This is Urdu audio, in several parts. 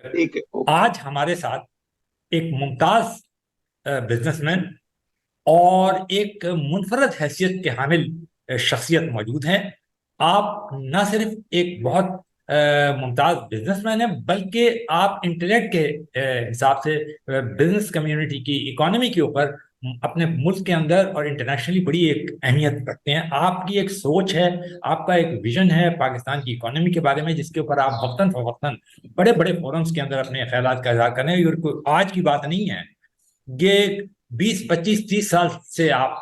ٹھیک ہے، آج ہمارے ساتھ ایک ممتاز بزنس مین اور ایک منفرد حیثیت کے حامل شخصیت موجود ہیں. آپ نہ صرف ایک بہت ممتاز بزنس مین ہیں، بلکہ آپ انٹلیکٹ کے حساب سے بزنس کمیونٹی کی اکانومی کے اوپر اپنے ملک کے اندر اور انٹرنیشنلی بڑی ایک اہمیت رکھتے ہیں. آپ کی ایک سوچ ہے، آپ کا ایک ویژن ہے پاکستان کی اکانومی کے بارے میں، جس کے اوپر آپ وقتاً فوقتاً بڑے بڑے فورمز کے اندر اپنے خیالات کا اظہار کریں. اور کوئی آج کی بات نہیں ہے، یہ 20 25 30 سال سے آپ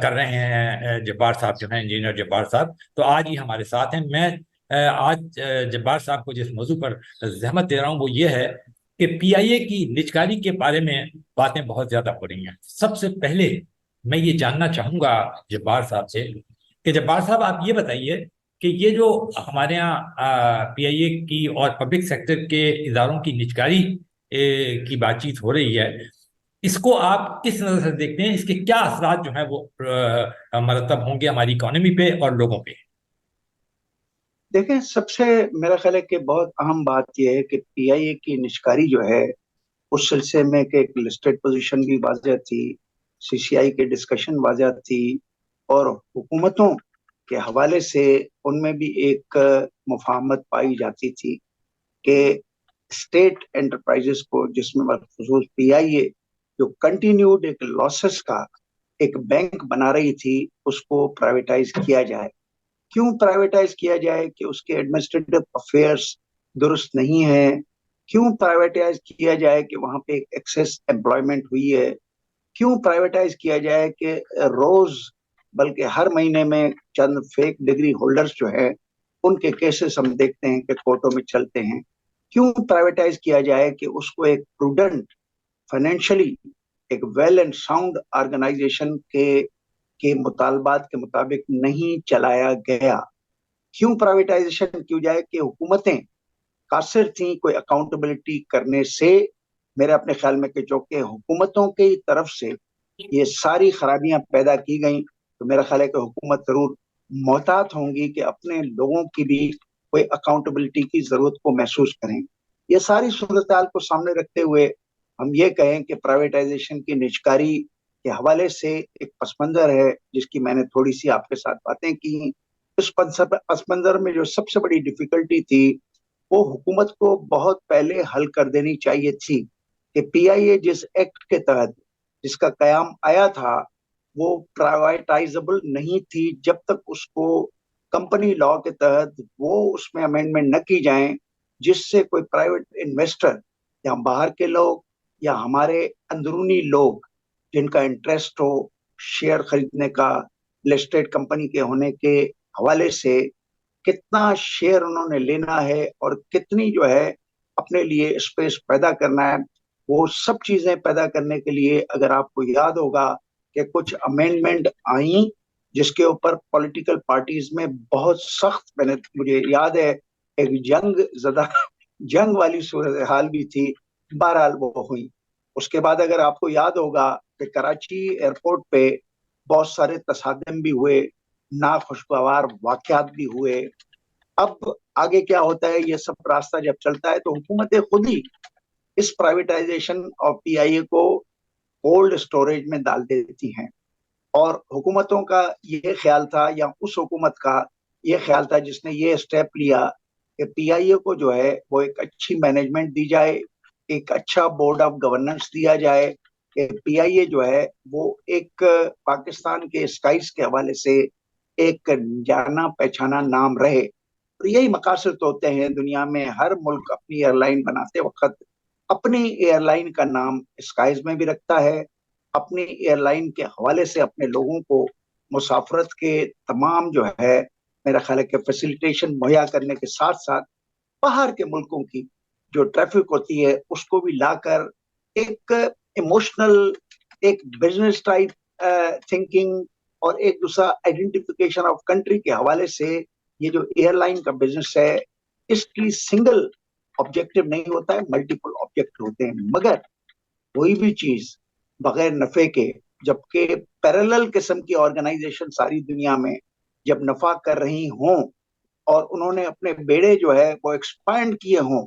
کر رہے ہیں. جبار صاحب جو ہیں، انجینئر جبار صاحب، تو آج ہی ہمارے ساتھ ہیں. میں آج جبار صاحب کو جس موضوع پر زحمت دے رہا ہوں وہ یہ ہے کہ پی آئی اے کی نجکاری کے بارے میں باتیں بہت زیادہ ہو رہی ہیں. سب سے پہلے میں یہ جاننا چاہوں گا جبار صاحب سے کہ جبار صاحب آپ یہ بتائیے کہ یہ جو ہمارے یہاں پی آئی اے کی اور پبلک سیکٹر کے اداروں کی نجکاری کی بات چیت ہو رہی ہے، اس کو آپ کس نظر سے دیکھتے ہیں؟ اس کے کیا اثرات جو ہیں وہ مرتب ہوں گے ہماری اکانومی پہ اور لوگوں پہ؟ دیکھیں، سب سے میرا خیال ہے کہ بہت اہم بات یہ ہے کہ پی آئی اے کی نشکاری جو ہے اس سلسلے میں کہ ایک لسٹڈ پوزیشن بھی واضح تھی، سی سی آئی کے ڈسکشن واضح تھی، اور حکومتوں کے حوالے سے ان میں بھی ایک مفاہمت پائی جاتی تھی کہ اسٹیٹ انٹرپرائزز کو، جس میں خصوص پی آئی اے جو کنٹینیوڈ ایک لاسز کا ایک بینک بنا رہی تھی، اس کو پرائیویٹائز کیا جائے. کیوں پرائیویٹائز کیا جائے؟ کہ اس کے ایڈمنسٹریٹو افیئرس درست نہیں ہے. کیوں پرائیویٹائز کیا جائے؟ کہ وہاں پہ ایک ایکسیس امپلائمنٹ ہوئی ہے. کیوں پرائیویٹائز کیا جائے؟ کہ روز بلکہ ہر مہینے میں چند فیک ڈگری ہولڈرز جو ہے ان کے کیسز ہم دیکھتے ہیں کہ کورٹوں میں چلتے ہیں. کیوں پرائیویٹائز کیا جائے؟ کہ اس کو ایک پروڈنٹ فائنینشلی ایک ویل اینڈ ساؤنڈ آرگنائزیشن کے مطالبات کے مطابق نہیں چلایا گیا. کیوں پرائیویٹائزیشن کیوں جائے؟ کہ حکومتیں قاصر تھیں کوئی اکاؤنٹیبلٹی کرنے سے. میرے اپنے خیال میں کہ جو کہ حکومتوں کی طرف سے یہ ساری خرابیاں پیدا کی گئیں، تو میرا خیال ہے کہ حکومت ضرور محتاط ہوں گی کہ اپنے لوگوں کی بھی کوئی اکاؤنٹیبلٹی کی ضرورت کو محسوس کریں. یہ ساری صورتحال کو سامنے رکھتے ہوئے ہم یہ کہیں کہ پرائیویٹائزیشن کی نجکاری کے حوالے سے ایک پس منظر ہے جس کی میں نے تھوڑی سی آپ کے ساتھ باتیں کی. اس پس منظر میں جو سب سے بڑی ڈیفیکلٹی تھی وہ حکومت کو بہت پہلے حل کر دینی چاہیے تھی کہ پی آئی اے جس ایکٹ کے تحت جس کا قیام آیا تھا وہ پرائیویٹائزبل نہیں تھی جب تک اس کو کمپنی لا کے تحت وہ اس میں امینڈمنٹ نہ کی جائیں، جس سے کوئی پرائیویٹ انویسٹر یا باہر کے لوگ یا ہمارے اندرونی لوگ جن کا انٹرسٹ ہو شیئر خریدنے کا لسٹڈ کمپنی کے ہونے کے حوالے سے، کتنا شیئر انہوں نے لینا ہے اور کتنی جو ہے اپنے لیے اسپیس پیدا کرنا ہے، وہ سب چیزیں پیدا کرنے کے لیے اگر آپ کو یاد ہوگا کہ کچھ امینڈمنٹ آئیں جس کے اوپر پولیٹیکل پارٹیز میں بہت سخت، مجھے یاد ہے ایک جنگ والی صورتحال بھی تھی. بہرحال وہ ہوئی. اس کے بعد اگر آپ کو یاد ہوگا کہ کراچی ایئرپورٹ پہ بہت سارے تصادم بھی ہوئے، ناخوشگوار واقعات بھی ہوئے. اب آگے کیا ہوتا ہے؟ یہ سب راستہ جب چلتا ہے تو حکومتیں خود ہی اس پرائیویٹائزیشن اور پی آئی اے کو کولڈ اسٹوریج میں ڈال دیتی ہیں. اور حکومتوں کا یہ خیال تھا، یا اس حکومت کا یہ خیال تھا جس نے یہ اسٹیپ لیا کہ پی آئی اے کو جو ہے وہ ایک اچھی مینجمنٹ دی جائے، ایک اچھا بورڈ آف گورننس دیا جائے، کہ پی آئی اے جو ہے وہ ایک پاکستان کے اسکائز کے حوالے سے ایک جانا پہچانا نام رہے. اور یہی مقاصد ہوتے ہیں دنیا میں. ہر ملک اپنی ایئر لائن بناتے وقت اپنی ایئر لائن کا نام اسکائز میں بھی رکھتا ہے، اپنی ایئر لائن کے حوالے سے اپنے لوگوں کو مسافرت کے تمام جو ہے میرا خیال ہے کہ فیسیلیٹیشن مہیا کرنے کے ساتھ ساتھ باہر کے ملکوں کی جو ٹریفک ہوتی ہے اس کو بھی لا کر ایک ایموشنل ایک بزنس ٹائپ تھنکنگ اور ایک دوسرا آئیڈینٹیفیکیشن آف کنٹری کے حوالے سے یہ جو ایئر لائن کا بزنس ہے اس کی سنگل آبجیکٹو نہیں ہوتا ہے، ملٹیپل آبجیکٹو ہوتے ہیں. مگر کوئی بھی چیز بغیر نفع کے، جبکہ پیرالل قسم کی آرگنائزیشن ساری دنیا میں جب نفع کر رہی ہوں اور انہوں نے اپنے بیڑے جو ہے وہ ایکسپینڈ کیے ہوں،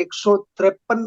153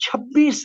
26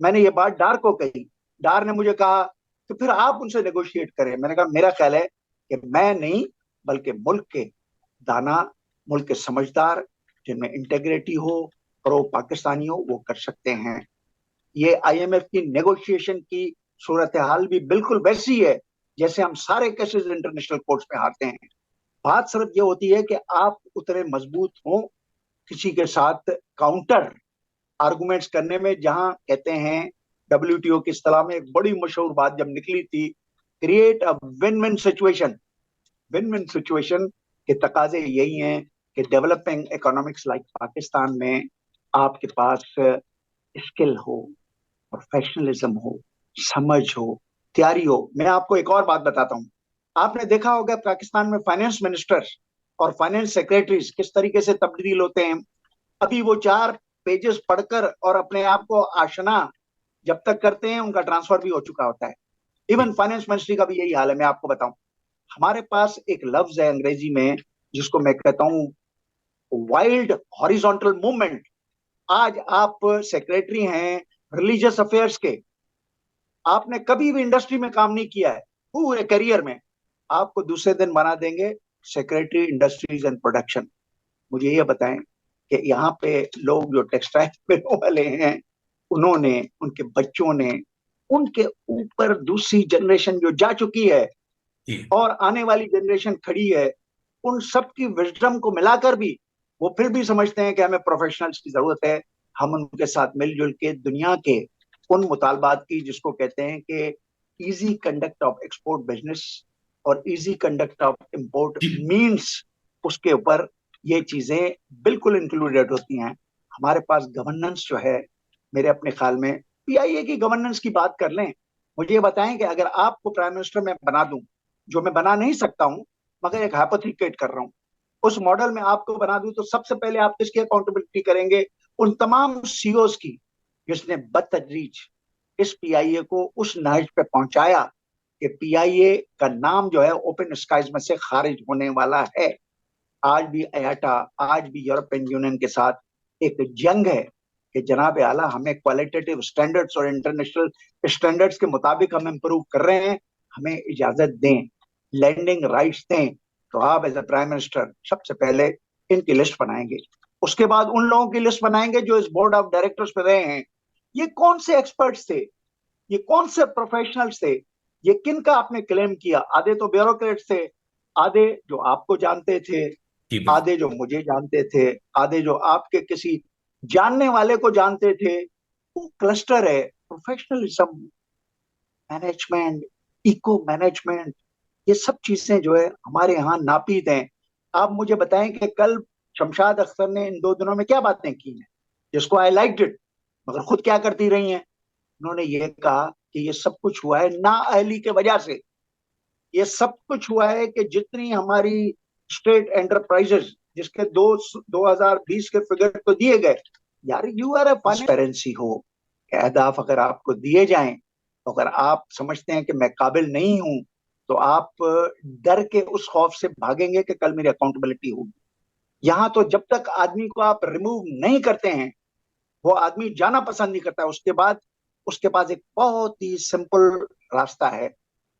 میں نے یہ بات ڈار کو کہی. ڈار نے مجھے کہا کہ پھر آپ ان سے نیگوشیٹ کریں. میں نے کہا میرا خیال ہے کہ میں نہیں بلکہ ملک کے دانا، ملک کے سمجھدار جن میں انٹیگریٹی ہو، پرو پاکستانی ہو، وہ کر سکتے ہیں. یہ آئی ایم ایف کی نیگوشیشن کی صورتحال بھی بالکل ویسی ہے جیسے ہم سارے کیسز انٹرنیشنل کورٹس میں ہارتے ہیں. بات صرف یہ ہوتی ہے کہ آپ اتنے مضبوط ہوں کسی کے ساتھ کاؤنٹر آرگومنٹس کرنے میں. جہاں کہتے ہیں ڈبلیو ٹی او کی اصطلاح میں ایک بڑی مشہور بات جب نکلی تھی، create a one one situation. One one situation کے تقاضے یہی ہیں کہ ڈیولپنگ اکنامکس لائک پاکستان میں آپ کے پاس اسکل ہو، پروفیشنلزم ہو، سمجھ ہو، تیاری ہو. میں آپ کو ایک اور بات بتاتا ہوں. آپ نے دیکھا ہوگا پاکستان میں فائنانس منسٹر اور فائنانس سیکریٹریز کس طریقے سے تبدیل ہوتے ہیں. ابھی وہ 4 پیجز پڑھ کر اور اپنے آپ کو آشنا جب تک کرتے ہیں ان کا ٹرانسفر بھی ہو چکا ہوتا ہے. ایون فائنانس منسٹری کا بھی یہی حال ہے. میں آپ کو بتاؤں، ہمارے پاس ایک لفظ ہے انگریزی میں جس کو میں کہتا ہوں وائلڈ ہاریزونٹل موومنٹ. آج آپ سیکریٹری ہیں ریلیجیس افیئرس کے، آپ نے کبھی بھی انڈسٹری میں کام نہیں کیا ہے پورے کیریئر میں، آپ کو دوسرے دن بنا دیں گے سیکریٹری انڈسٹریز اینڈ پروڈکشن. مجھے یہ بتائیں کہ یہاں پہ لوگ جو ٹیکسٹائل بننے والے ہیں، انہوں نے، ان کے بچوں نے، ان کے اوپر دوسری جنریشن جو جا چکی ہے اور آنے والی جنریشن کھڑی ہے، ان سب کی وزڈم کو ملا کر بھی وہ پھر بھی سمجھتے ہیں کہ ہمیں پروفیشنلز کی ضرورت ہے. ہم ان کے ساتھ مل جل کے دنیا کے ان مطالبات کی جس کو کہتے ہیں کہ easy conduct of export business اور easy conduct of import means, اس کے اوپر یہ چیزیں بالکل انکلوڈیڈ ہوتی ہیں. ہمارے پاس گورننس جو ہے، میرے اپنے خیال میں پی آئی اے کی گورننس کی بات کر لیں. مجھے یہ بتائیں کہ اگر آپ کو پرائم منسٹر میں بنا دوں، جو میں بنا نہیں سکتا ہوں مگر ایک ہائپوتھیکیٹ کر رہا ہوں، اس ماڈل میں آپ کو بنا دوں تو سب سے پہلے آپ کس کی اکاؤنٹیبلٹی کریں گے؟ ان تمام سی اوز کی جس نے بدتدریج اس پی آئی اے کو اس نہج پہ پہنچایا کہ پی آئی اے کا نام جو ہے اوپن اسکائز میں سے خارج ہونے والا ہے. آج بھی ایاٹا، آج بھی یورپین یونین کے ساتھ ایک جنگ ہے کہ جناب اعلیٰ ہمیں کوالٹیٹیو سٹینڈرڈز اور انٹرنیشنل سٹینڈرڈز کے مطابق ہم امپروو کر رہے ہیں، ہمیں اجازت دیں، لینڈنگ رائٹس دیں. تو آپ ایز اے پرائم منسٹر سب سے پہلے ان کی لسٹ بنائیں گے، اس کے بعد ان لوگوں کی لسٹ بنائیں گے جو اس بورڈ آف ڈائریکٹرز پہ رہے ہیں. یہ کون سے ایکسپرٹس تھے؟ یہ کون سے پروفیشنلز تھے؟ یہ کن کا آپ نے کلیم کیا؟ آدھے تو بیوروکریٹس تھے، آدھے جو آپ کو جانتے تھے، آدھے جو مجھے جانتے تھے، آدھے جو آپ کے کسی جاننے والے کو جانتے تھے. وہ کلسٹر ہے پروفیشنلزم، مینجمنٹ، ایکو مینجمنٹ، یہ سب چیزیں جو ہے ہمارے ہاں ناپید ہیں. آپ مجھے بتائیں کہ کل شمشاد اختر نے ان 2 دنوں میں کیا باتیں کی ہیں جس کو آئی لائکڈ اٹ، مگر خود کیا کرتی رہی ہیں؟ انہوں نے یہ کہا کہ یہ سب کچھ ہوا ہے نااہلی کی وجہ سے. یہ سب کچھ ہوا ہے کہ جتنی ہماری اسٹیٹ انٹرپرائزز جس کے 2020 کے فگر تو دیے گئے، یار یو آر اے ٹرانسپیرنسی ہو کہ اہداف اگر آپ کو دیے جائیں، اگر آپ سمجھتے ہیں کہ میں قابل نہیں ہوں تو آپ ڈر کے اس خوف سے بھاگیں گے کہ کل میری اکاؤنٹیبلٹی ہوگی. یہاں تو جب تک آدمی کو آپ ریموو نہیں کرتے ہیں وہ آدمی جانا پسند نہیں کرتا. اس کے بعد اس کے پاس ایک بہت ہی سمپل راستہ ہے.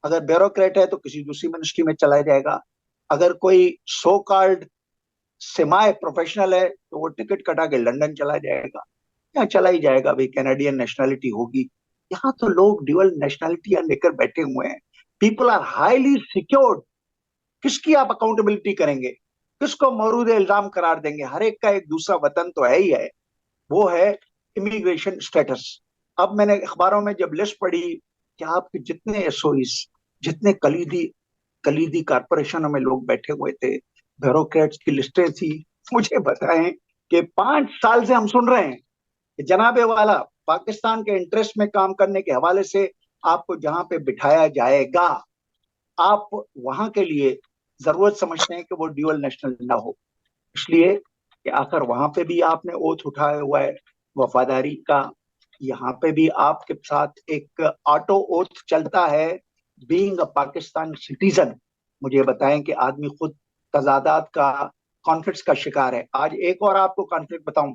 اگر بیوروکریٹ ہے تو کسی دوسری منسٹری میں چلا جائے گا، اگر کوئی سو کالڈ سیمائے پروفیشنل ہے تو وہ ٹکٹ کٹا کے لندن چلا جائے گا، یا چلا ہی جائے گا، بھائی کینیڈین نیشنلٹی ہوگی. یہاں تو لوگ ڈیول نیشنلٹیاں لے کر بیٹھے ہوئے ہیں. People are highly secured. کس کی آپ اکاؤنٹیبلٹی کریں گے؟ کس کو مورود الزام قرار دیں گے؟ ہر ایک کا ایک دوسرا وطن تو ہے ہی ہے، وہ ہے امیگریشن اسٹیٹس. اب میں نے اخباروں میں جب لسٹ پڑھی کہ آپ کے جتنے ایس او ایز، جتنے کلیدی کارپوریشنوں میں لوگ بیٹھے ہوئے تھے، بیوروکریٹس کی لسٹیں تھی. مجھے بتائیں کہ 5 سال سے ہم سن رہے ہیں کہ جناب والا پاکستان کے انٹرسٹ میں کام کرنے کے حوالے سے آپ کو جہاں پہ بٹھایا جائے گا آپ وہاں کے لیے ضرورت سمجھتے ہیں کہ وہ ڈیول نیشنل نہ ہو. اس لیے کہ آخر وہاں پہ بھی آپ نے اوتھ اٹھایا ہوا ہے وفاداری کا، یہاں پہ بھی آپ کے ساتھ ایک آٹو اوتھ چلتا ہے بینگ اے پاکستان سٹیزن. مجھے بتائیں کہ آدمی خود تضادات کا، کانفلکٹس کا شکار ہے. آج ایک اور آپ کو کانفلکٹ بتاؤں.